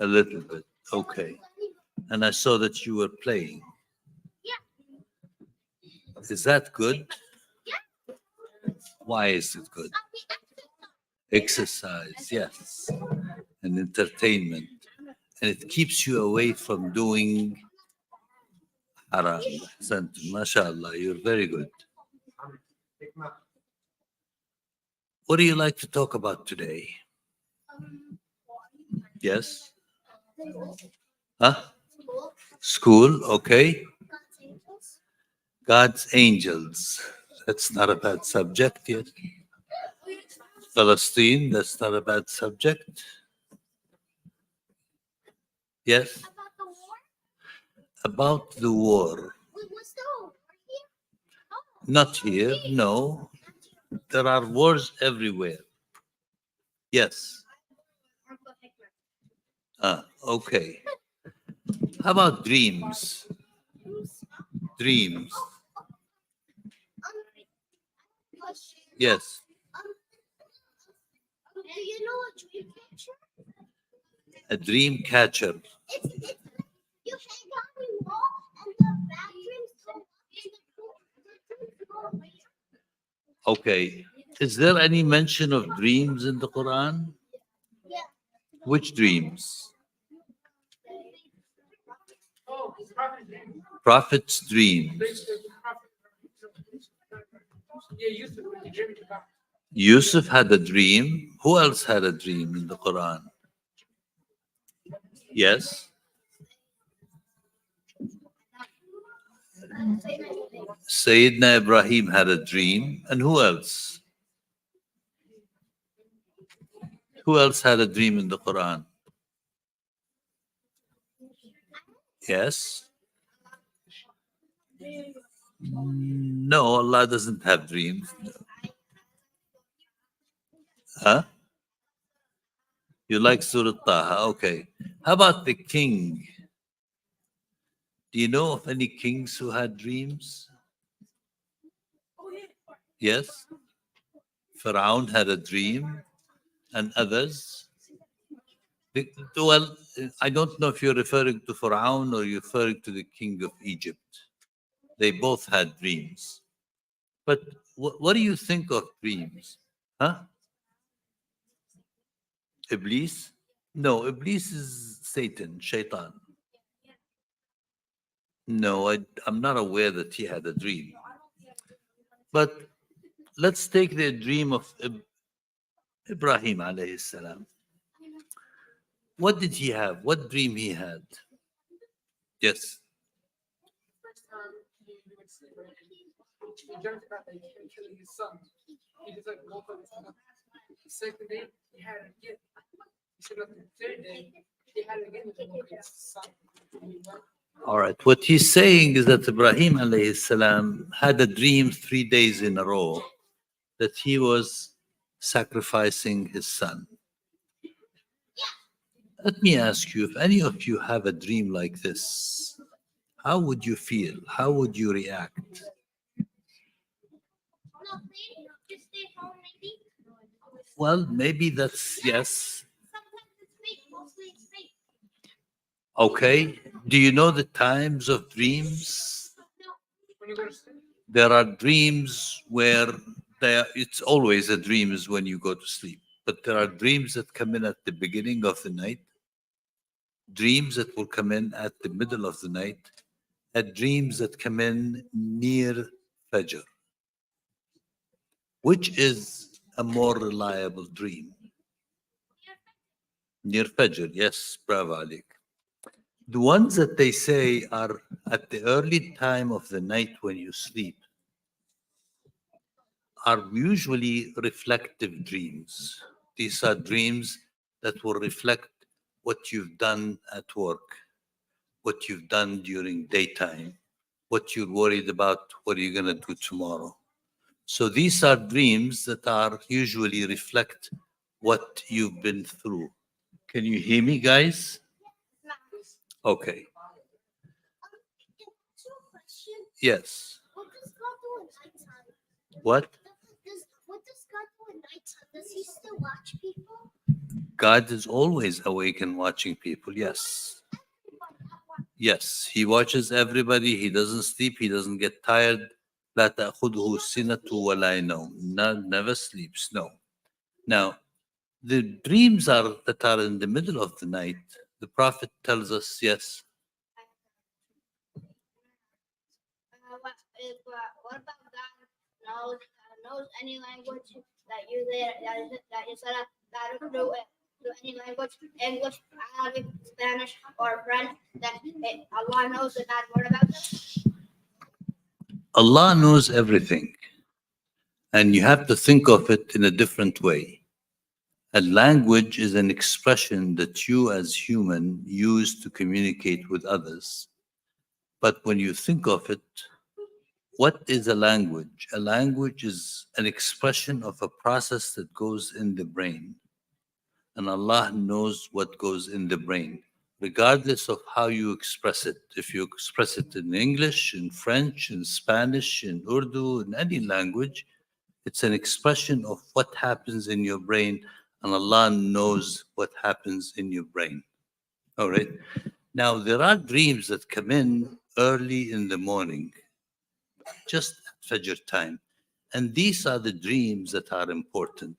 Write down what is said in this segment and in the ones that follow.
A little bit. Okay. And I saw that you were playing. Is that good? Why is it good? Exercise, yes. And entertainment. And it keeps you away from doing haram. MashaAllah, you're very good. What do you like to talk about today? Yes? Huh? School, okay. God's angels. That's not a bad subject yet. Palestine, that's not a bad subject. Yes? About the war. Not here, no. There are wars everywhere. Yes. Okay. How about dreams? Dreams. Yes. Do you know a dream catcher? A dream catcher. It's you hang on the wall and the bathrooms go up and the go away. Okay. Is there any mention of dreams in the Quran? Yeah. Which dreams? Prophet's dreams. Yusuf had a dream. Who else had a dream in the Quran? Yes. Sayyidina Ibrahim had a dream. And who else? Who else had a dream in the Quran? Yes. No, Allah doesn't have dreams. Huh? You like Surah Taha? Okay. How about the king? Do you know of any kings who had dreams? Yes. Pharaoh had a dream, and others. Well, I don't know if you're referring to Pharaoh or you're referring to the king of Egypt. They both had dreams. But what do you think of dreams? Huh? Iblis? No, Iblis is Satan, Shaitan. No, I'm not aware that he had a dream. But let's take the dream of Ibrahim alayhi salam. What did he have? What dream he had? Yes. He dreamt about that he can kill his son. He just like woke up and the second day he had it again. He said the third day he had it again and woke up his son. All right. What he's saying is that Ibrahim alayhi salam had a dream 3 days in a row that he was sacrificing his son. Let me ask you, if any of you have a dream like this, how would you feel? How would you react? Nothing. Just stay home, maybe. Well, maybe that's yes. Sometimes it's fake. Mostly it's fake. Okay. Do you know the times of dreams? When you go to sleep, There are dreams where it's always a dream is when you go to sleep. But there are dreams that come in at the beginning of the night, dreams that will come in at the middle of the night, and dreams that come in near Fajr. Which is a more reliable dream? Near Fajr, yes, bravo Alik. The ones that they say are at the early time of the night when you sleep are usually reflective dreams. These are dreams that will reflect what you've done at work, what you've done during daytime, what you're worried about, what are you going to do tomorrow. So these are dreams that are usually reflect what you've been through. Can you hear me, guys? Okay. Yes. What does God do at nighttime? What? What does God do at nighttime? Does he still watch people? God is always awake and watching people. Yes. Yes. He watches everybody. He doesn't sleep. He doesn't get tired. لا تأخذه سنة ولا نوم. Never sleeps. No. Now, the dreams are that are in the middle of the night. The Prophet tells us, yes. What about God knows any language that you that you said that through any language, English, Arabic, Spanish, or French, that Allah knows the bad word about them? Allah knows everything, and you have to think of it in a different way. A language is an expression that you as human use to communicate with others. But when you think of it, what is a language? A language is an expression of a process that goes in the brain. And Allah knows what goes in the brain, regardless of how you express it. If you express it in English, in French, in Spanish, in Urdu, in any language, it's an expression of what happens in your brain, and Allah knows what happens in your brain. All right? Now, there are dreams that come in early in the morning, just at Fajr time. And these are the dreams that are important.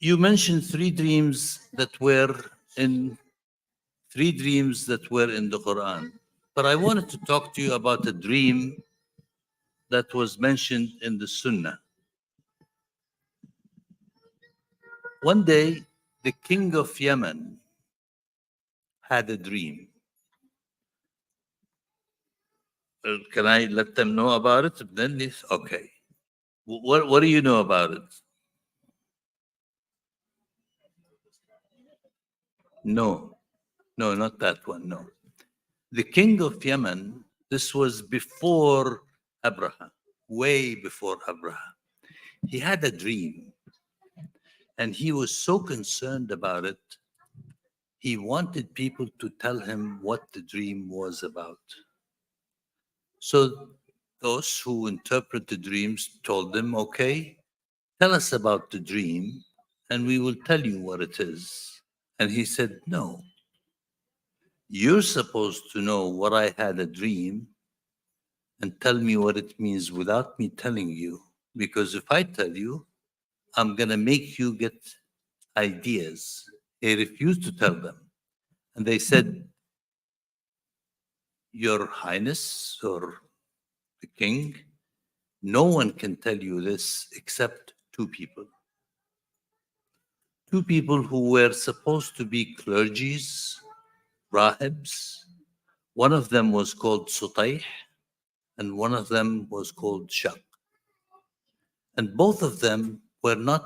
You mentioned in three dreams that were in the Quran. But I wanted to talk to you about a dream that was mentioned in the Sunnah. One day, the king of Yemen had a dream. Can I let them know about it? Then this, okay. What do you know about it? No, no, not that one. No. The king of Yemen, this was before Abraham, way before Abraham. He had a dream, and he was so concerned about it, he wanted people to tell him what the dream was about. So those who interpret the dreams told him, okay, tell us about the dream, and we will tell you what it is. And he said, no, you're supposed to know what I had a dream and tell me what it means without me telling you. Because if I tell you, I'm going to make you get ideas. He refused to tell them. And they said, Your Highness or the king, no one can tell you this except two people. Two people who were supposed to be clergies, rahibs. One of them was called Sutayh, and one of them was called Shaq. And both of them were not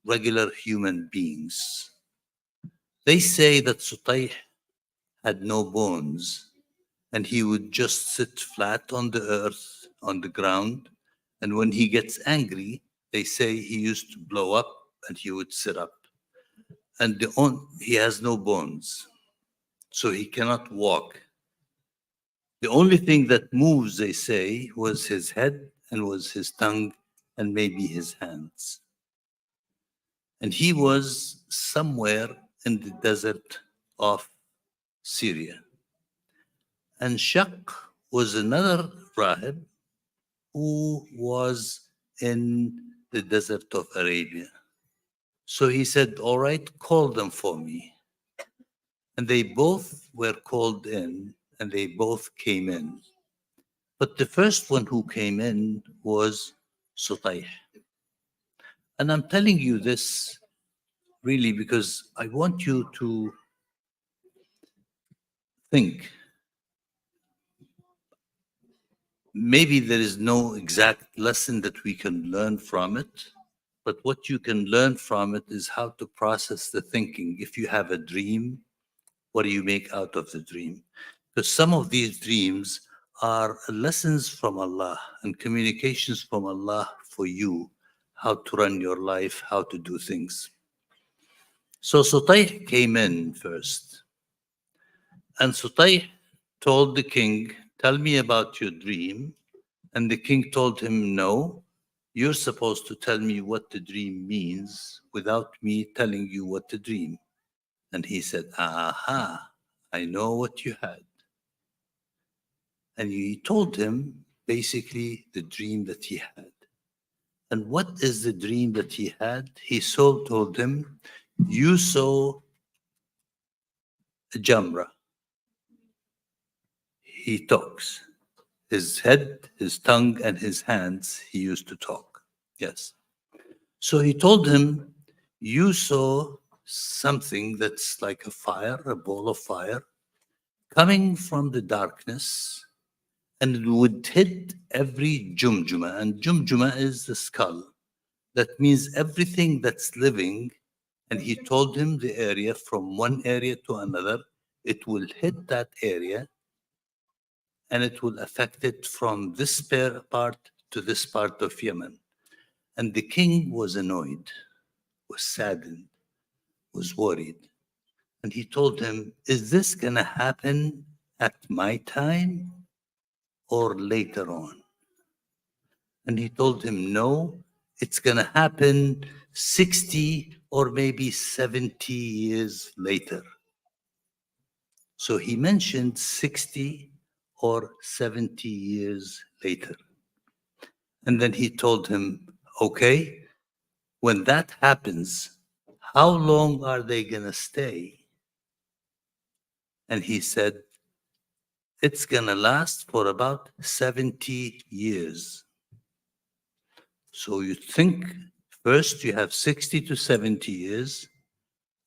regular human beings. They say that Sutayh had no bones, and he would just sit flat on the earth, on the ground. And when he gets angry, they say he used to blow up and he would sit up. And he has no bones, so he cannot walk. The only thing that moves, they say, was his head and was his tongue and maybe his hands. And he was somewhere in the desert of Syria. And Shaq was another rahib who was in the desert of Arabia. So he said, all right, call them for me. And they both were called in, and they both came in. But the first one who came in was Sutayh. And I'm telling you this really because I want you to think. Maybe there is no exact lesson that we can learn from it, but what you can learn from it is how to process the thinking. If you have a dream, what do you make out of the dream? Because some of these dreams are lessons from Allah and communications from Allah for you, how to run your life, how to do things. So Sutayh came in first. And Sutayh told the king, tell me about your dream. And the king told him, no, you're supposed to tell me what the dream means without me telling you what the dream. And he said, aha, I know what you had. And he told him basically the dream that he had. And what is the dream that he had? He told him, you saw a Jamra. He talks. His head, his tongue, and his hands, he used to talk. Yes. So he told him, you saw something that's like a fire, a ball of fire, coming from the darkness, and it would hit every jumjuma. And jumjuma is the skull. That means everything that's living. And he told him the area from one area to another, it will hit that area and it will affect it from this part to this part of Yemen. And the king was annoyed, was saddened, was worried. And he told him, is this going to happen at my time or later on? And he told him, no, it's going to happen 60 or maybe 70 years later. So he mentioned 60 or 70 years later. And then he told him, okay, when that happens, how long are they going to stay? And he said, it's going to last for about 70 years. So you think first you have 60 to 70 years,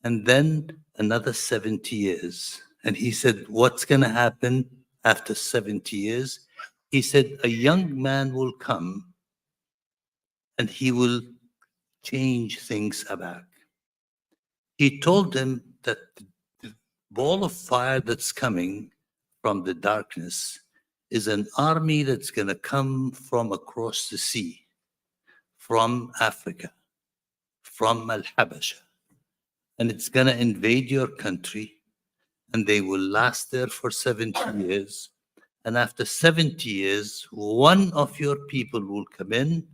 and then another 70 years. And he said, what's going to happen after 70 years? He said, a young man will come and he will change things back. He told them that the ball of fire that's coming from the darkness is an army that's going to come from across the sea, from Africa, from Al-Habasha, and it's going to invade your country, and they will last there for 70 years. And after 70 years, one of your people will come in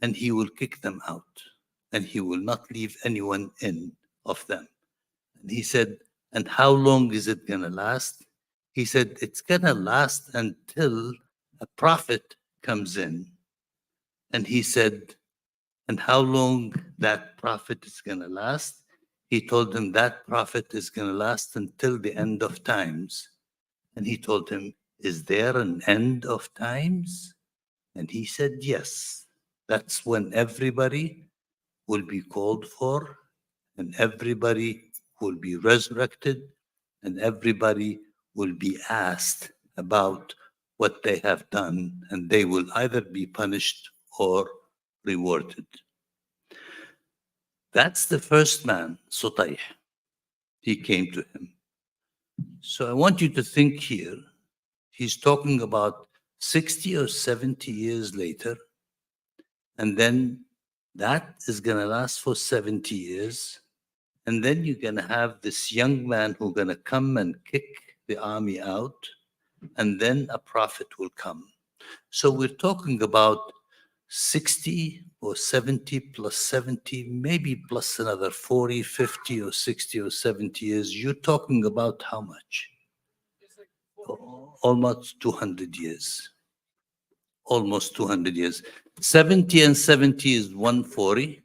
and he will kick them out, and he will not leave anyone in of them. And he said, and how long is it going to last? He said, it's going to last until a prophet comes in. And he said, and how long that prophet is going to last? He told him that prophet is going to last until the end of times. And he told him, is there an end of times? And he said, yes. That's when everybody will be called for, and everybody will be resurrected, and everybody will be asked about what they have done, and they will either be punished or rewarded. That's the first man, Sutayh. He came to him. So I want you to think here, he's talking about 60 or 70 years later, and then that is going to last for 70 years. And then you're going to have this young man who's going to come and kick the army out, and then a prophet will come. So we're talking about 60 or 70 plus 70, maybe plus another 40, 50 or 60 or 70 years. You're talking about how much? It's like Almost 200 years. Almost 200 years. 70 and 70 is 140.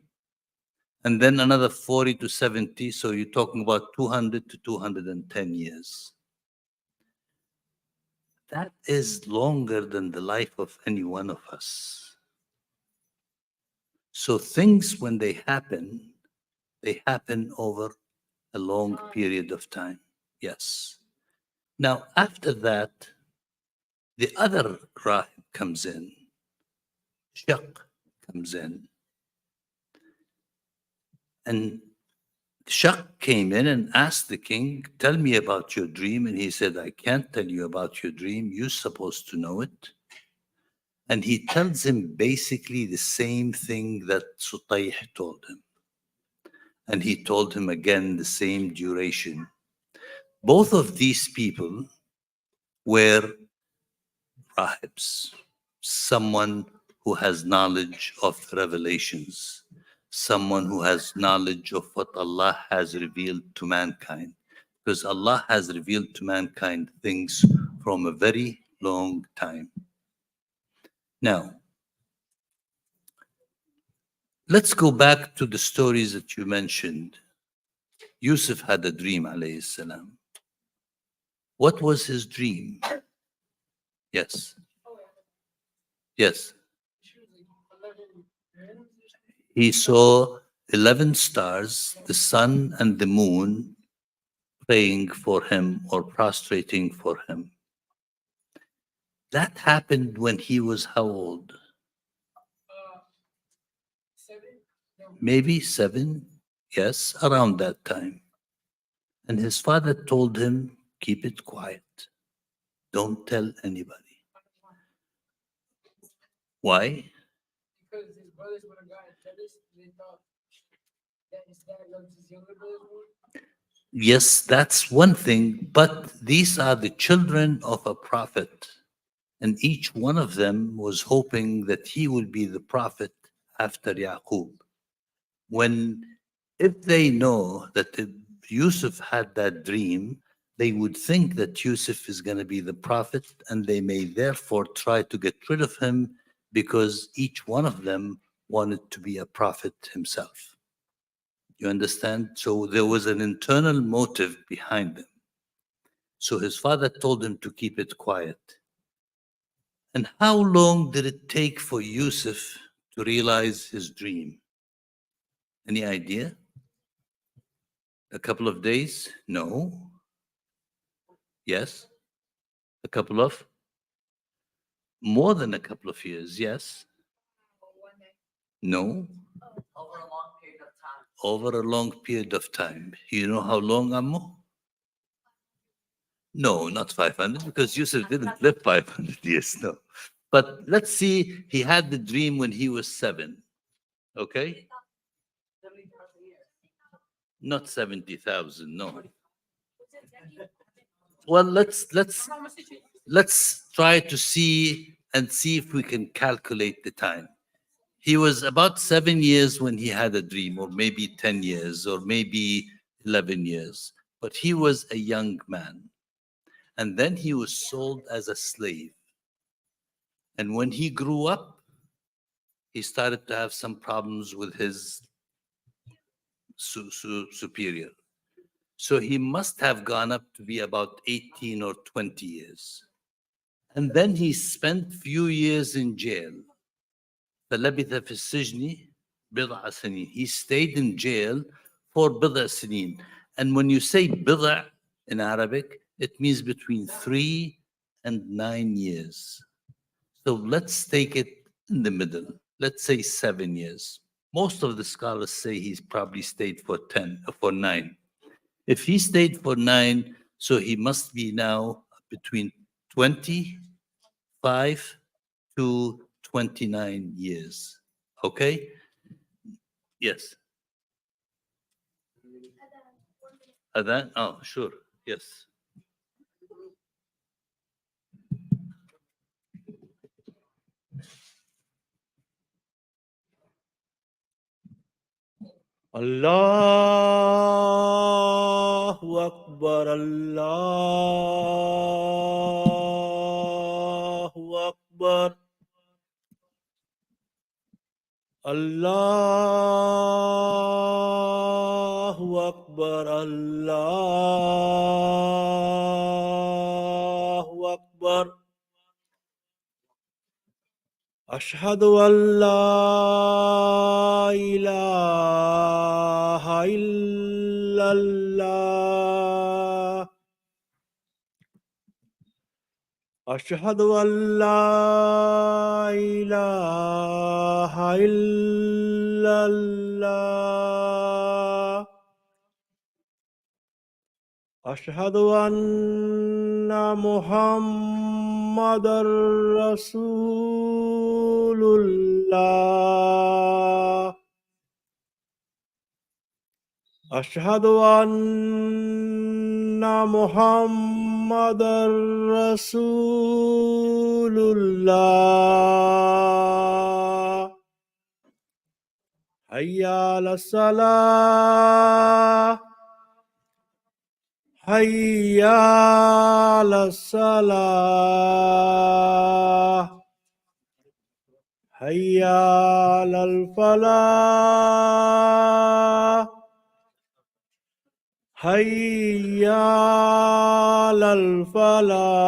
And then another 40 to 70. So you're talking about 200 to 210 years. That is longer than the life of any one of us. So things, when they happen over a long period of time. Yes. Now, after that, the other rahib comes in. Shaq comes in. And Shaq came in and asked the king, tell me about your dream. And he said, I can't tell you about your dream. You're supposed to know it. And he tells him basically the same thing that Sutayh told him. And he told him again the same duration. Both of these people were rahibs, someone who has knowledge of revelations, someone who has knowledge of what Allah has revealed to mankind. Because Allah has revealed to mankind things from a very long time. Now, let's go back to the stories that you mentioned. Yusuf had a dream, alayhi salam. What was his dream? Yes. Yes. He saw 11 stars, the sun and the moon, praying for him or prostrating for him. That happened when he was how old? 7? No. Maybe 7? Yes, around that time. And his father told him, keep it quiet. Don't tell anybody. Why? Because his brothers would have gotten jealous. They thought that his dad loved his younger brothers more. Yes, that's one thing, but these are the children of a prophet. And each one of them was hoping that he would be the prophet after Yaqub. If they know that Yusuf had that dream, they would think that Yusuf is going to be the prophet, and they may therefore try to get rid of him because each one of them wanted to be a prophet himself. You understand? So there was an internal motive behind them. So his father told him to keep it quiet. And how long did it take for Yusuf to realize his dream? Any idea? A couple of days? No. Yes. A couple of? More than a couple of years, yes. No. Over a long period of time. Over a long period of time. You know how long, Ammo? No, not 500, because Yusuf didn't live 500 years, no. But let's see, he had the dream when he was 7, okay? 70,000 years. Not 70,000, no. Well, let's try to see if we can calculate the time. He was about 7 years when he had a dream, or maybe 10 years, or maybe 11 years. But he was a young man. And then he was sold as a slave. And when he grew up, he started to have some problems with his superior. So he must have gone up to be about 18 or 20 years. And then he spent few years in jail. فلبث في السجن بضع سنين. He stayed in jail for بضع سنين. And when you say بضع in Arabic, it means between 3 and 9 years. So let's take it in the middle. Let's say 7 years. Most of the scholars say he's probably stayed for 9. If he stayed for 9, so he must be now between 25 to 29 years. Okay? Yes. Adhan? Oh, sure. Yes. Allahu Akbar, Allahu Akbar, Allahu Akbar, Allahu Akbar. Ashhadu an la ilaha illallah. Ashhadu an la ilaha illallah. Ashhadu anna Muhammadar Rasulullah. Ashhadu anna Muhammadar Rasulullah. حي على الصلاة حي على الصلاة حي على الفلاح حي على الفلاح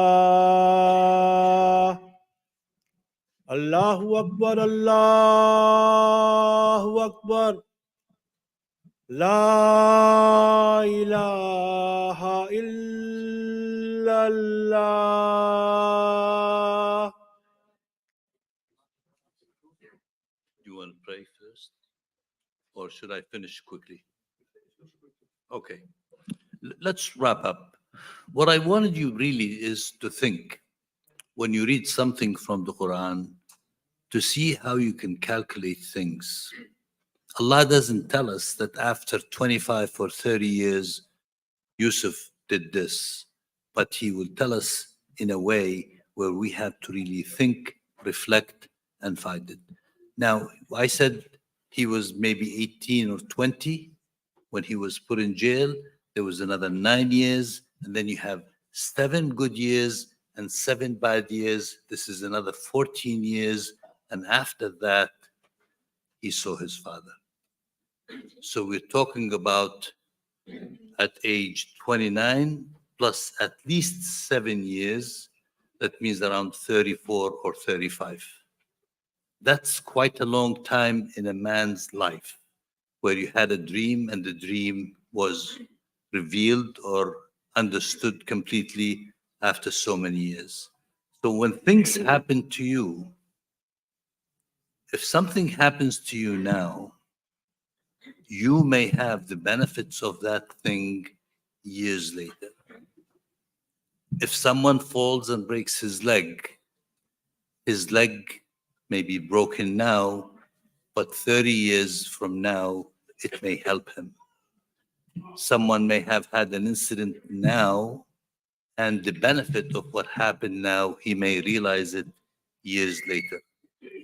الله أكبر الله أكبر لا إله إلا الله. You want to pray first? Or should I finish quickly? Okay. Let's wrap up. What I wanted you really is to think when you read something from the Quran to see how you can calculate things. Allah doesn't tell us that after 25 or 30 years, Yusuf did this, but He will tell us in a way where we have to really think, reflect, and find it. Now, I said he was maybe 18 or 20 when he was put in jail. There was another 9 years, and then you have 7 good years and 7 bad years. This is another 14 years, and after that, he saw his father. So we're talking about at age 29 plus at least 7 years. That means around 34 or 35. That's quite a long time in a man's life where you had a dream and the dream was revealed or understood completely after so many years. So when things happen to you, if something happens to you now, you may have the benefits of that thing years later. If someone falls and breaks his leg may be broken now, but 30 years from now, it may help him. Someone may have had an incident now, and the benefit of what happened now, he may realize it years later.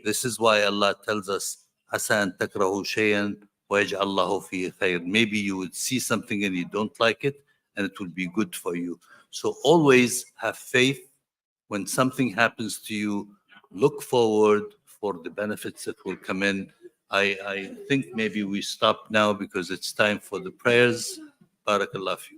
This is why Allah tells us, "Asa an takrahu shay'an wa yaj'al Allahu fihi khayr." Maybe you would see something and you don't like it, and it will be good for you. So always have faith. When something happens to you, look forward for the benefits that will come in. I think maybe we stop now because it's time for the prayers. Barakallah fi.